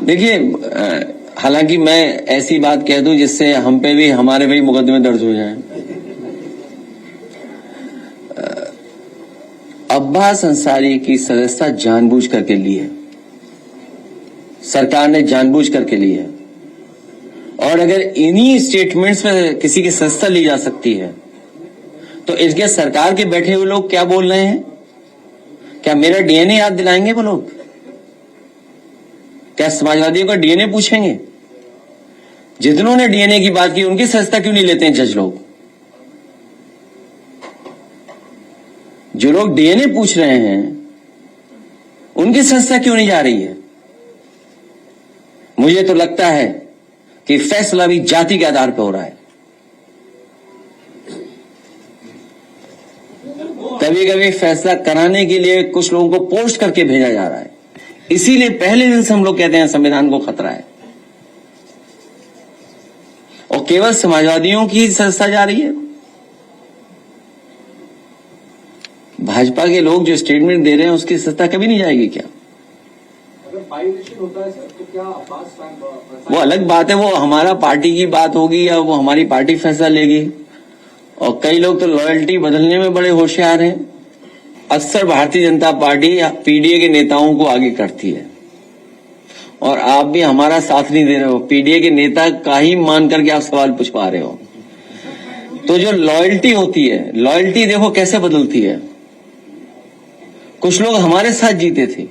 देखिए, हालांकि मैं ऐसी बात कह दूं जिससे हम पे भी हमारे भी मुकदमे दर्ज हो जाएं। अब्बास अंसारी की सदस्यता जानबूझ करके ली है, सरकार ने जानबूझ करके ली है। और अगर इन्हीं स्टेटमेंट्स में किसी की सदस्यता ली जा सकती है तो इसके सरकार के बैठे हुए लोग क्या बोल रहे हैं? क्या मेरा डीएनए याद दिलाएंगे वो लोग? क्या समाजवादियों का डीएनए पूछेंगे? जितनों ने डीएनए की बात की उनकी सदस्यता क्यों नहीं लेते हैं जज लोग? जो लोग डीएनए पूछ रहे हैं उनकी सदस्यता क्यों नहीं जा रही है? मुझे तो लगता है कि फैसला भी जाति के आधार पर हो रहा है। कभी कभी फैसला कराने के लिए कुछ लोगों को पोस्ट करके भेजा जा रहा है। इसीलिए पहले दिन से हम लोग कहते हैं संविधान को खतरा है। और केवल समाजवादियों की सदस्यता जा रही है। भाजपा के लोग जो स्टेटमेंट दे रहे हैं उसकी सदस्यता कभी नहीं जाएगी क्या? अगर बाइलेक्शन होता है सर तो क्या अब्बास वो अलग बात है, वो हमारा पार्टी की बात होगी या वो हमारी पार्टी फैसला लेगी। और कई लोग तो लॉयल्टी बदलने में बड़े होशियार हैं। अक्सर भारतीय जनता पार्टी पीडीए के नेताओं को आगे करती है और आप भी हमारा साथ नहीं दे रहे हो। पीडीए के नेता का ही मान करके आप सवाल पूछ पा रहे हो। तो जो लॉयल्टी होती है, लॉयल्टी देखो कैसे बदलती है। कुछ लोग हमारे साथ जीते थे,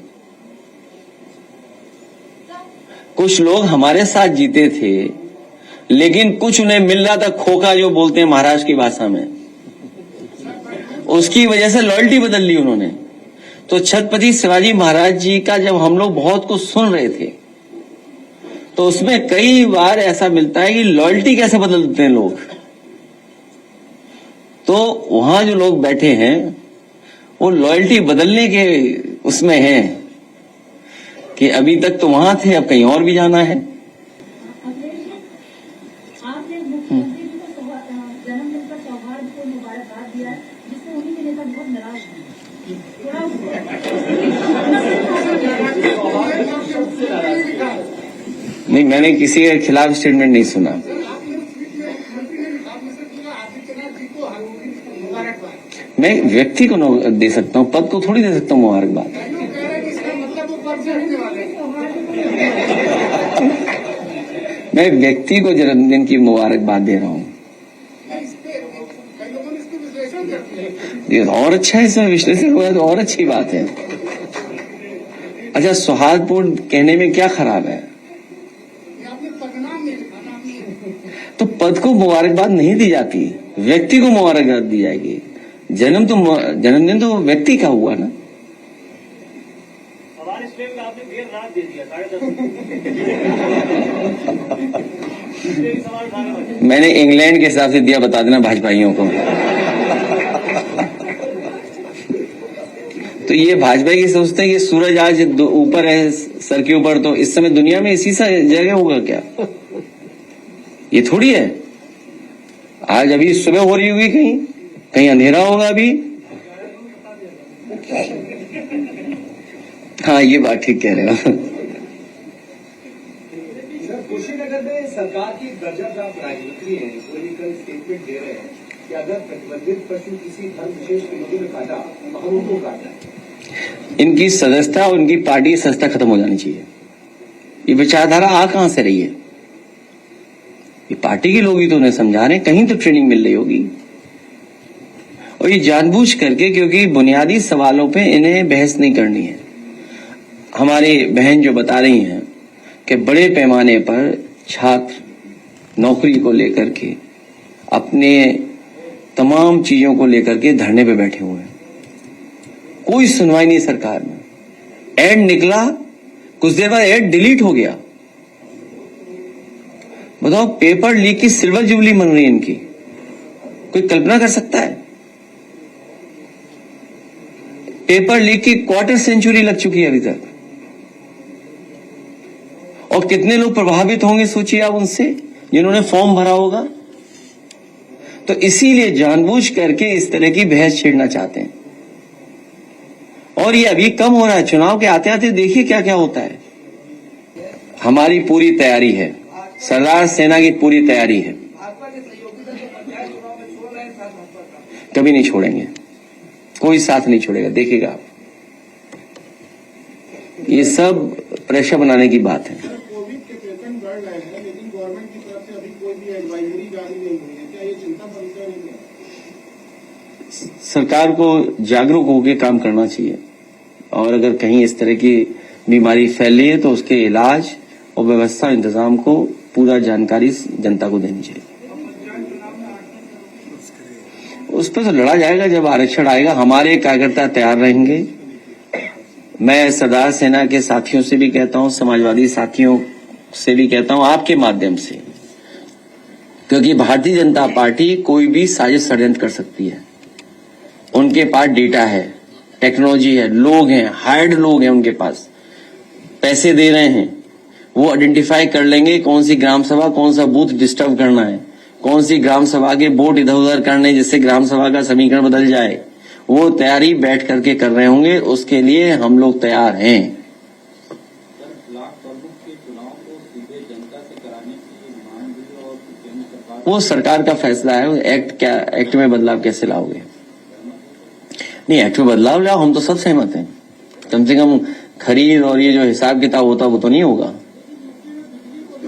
कुछ लोग हमारे साथ जीते थे, लेकिन कुछ उन्हें मिल रहा था खोखा, जो बोलते हैं महाराष्ट्र की भाषा में, उसकी वजह से लॉयल्टी बदल ली उन्होंने। तो छत्रपति शिवाजी महाराज जी का जब हम लोग बहुत कुछ सुन रहे थे तो उसमें कई बार ऐसा मिलता है कि लॉयल्टी कैसे बदलते हैं लोग। तो वहां जो लोग बैठे हैं वो लॉयल्टी बदलने के उसमें हैं कि अभी तक तो वहां थे, अब कहीं और भी जाना है। नहीं, मैंने किसी के खिलाफ स्टेटमेंट नहीं सुना। मैं व्यक्ति को दे सकता हूं, पद को थोड़ी दे सकता हूं मुबारकबाद। मैं व्यक्ति को जन्मदिन की मुबारकबाद दे रहा हूं। ये और अच्छा है, इसमें विश्लेषण हुआ तो और अच्छी बात है। अच्छा, सौहार्दपूर्ण कहने में क्या खराब है? तो पद को मुबारकबाद नहीं दी जाती, व्यक्ति को मुबारकबाद दी जाएगी। जन्मदिन तो व्यक्ति का हुआ ना। आपने देर रात दे दिया 10:30। मैंने इंग्लैंड के हिसाब से दिया, बता देना भाजपाइयों को। तो ये भाजपा की सोचते हैं कि सूरज आज ऊपर है सर के ऊपर, तो इस समय दुनिया में इसी सा जगह होगा क्या? ये थोड़ी है। आज अभी सुबह हो रही होगी, कहीं कहीं अंधेरा होगा अभी। हाँ, ये बात ठीक कह रहे हो। कुशीनगर में सरकार की दर्जादार राजनीति है, पॉलिटिकल स्टेटमेंट दे रहे हैं कि अगर प्रतिबंधित पशु किसी धर्म विशेष के लोगों ने काटा तो हम उनको काटना है। इनकी सदस्यता और इनकी पार्टी की सदस्यता खत्म हो जानी चाहिए। ये विचारधारा आ कहां से रही है? ये पार्टी के लोग ही तो उन्हें समझा रहे हैं, कहीं तो ट्रेनिंग मिल रही होगी। और ये जानबूझ करके, क्योंकि बुनियादी सवालों पे इन्हें बहस नहीं करनी है। हमारी बहन जो बता रही हैं कि बड़े पैमाने पर छात्र नौकरी को लेकर के, अपने तमाम चीजों को लेकर के धरने पे बैठे हुए हैं, कोई सुनवाई नहीं सरकार में। ऐड निकला, कुछ देर बाद ऐड डिलीट हो गया। बताओ, पेपर लीक की सिल्वर जुबली मन रही है इनकी, कोई कल्पना कर सकता है? पेपर लीक की क्वार्टर सेंचुरी लग चुकी है अभी तक। और कितने लोग प्रभावित होंगे सोचिए आप उनसे, जिन्होंने फॉर्म भरा होगा। तो इसीलिए जानबूझ करके इस तरह की बहस छेड़ना चाहते हैं। और ये अभी कम हो रहा है, चुनाव के आते आते देखिए क्या क्या होता है। हमारी पूरी तैयारी है, सरदार सेना की पूरी तैयारी है, भाजपा के सहयोगी दल जो पंचायत चुनाव में छोड़ रहे हैं साथ संपर्क कभी नहीं छोड़ेंगे, कोई साथ नहीं छोड़ेगा, देखिएगा आप। ये सब प्रेशर बनाने की बात है। कोविड के पेशेंट बढ़ रहे हैं, लेकिन गवर्नमेंट की तरफ से अभी कोई भी एडवाइजरी जारी नहीं हुई है, क्या ये चिंता का विषय नहीं है? सरकार को जागरूक होकर काम करना चाहिए, और अगर कहीं इस तरह की बीमारी फैली है तो उसके इलाज और व्यवस्था इंतजाम को पूरा जानकारी जनता को देनी चाहिए। उस पर तो लड़ा जाएगा, जब आरक्षण आएगा हमारे कार्यकर्ता तैयार रहेंगे। मैं सरदार सेना के साथियों से भी कहता हूं, समाजवादी साथियों से भी कहता हूं, आपके माध्यम से, क्योंकि भारतीय जनता पार्टी कोई भी साजिश षड्यंत्र कर सकती है। उनके पास डेटा है, टेक्नोलॉजी है, लोग हैं, हायर्ड लोग हैं उनके पास, पैसे दे रहे हैं, वो आइडेंटिफाई कर लेंगे कौन सी ग्राम सभा, कौन सा बूथ डिस्टर्ब करना है, कौन सी ग्राम सभा के वोट इधर उधर करने जिससे ग्राम सभा का समीकरण बदल जाए। वो तैयारी बैठ करके कर रहे होंगे, उसके लिए हम लोग तैयार हैं। ब्लॉक प्रमुख के चुनाव को सीधे जनता से कराने की मांग भी और केंद्र सरकार वो सरकार का फैसला है। एक्ट में बदलाव कैसे लाओगे? नहीं, एक्ट में बदलाव लाओ, हम तो सब सहमत हैं। कम से कम खरीद और ये जो हिसाब किताब होता वो तो नहीं होगा।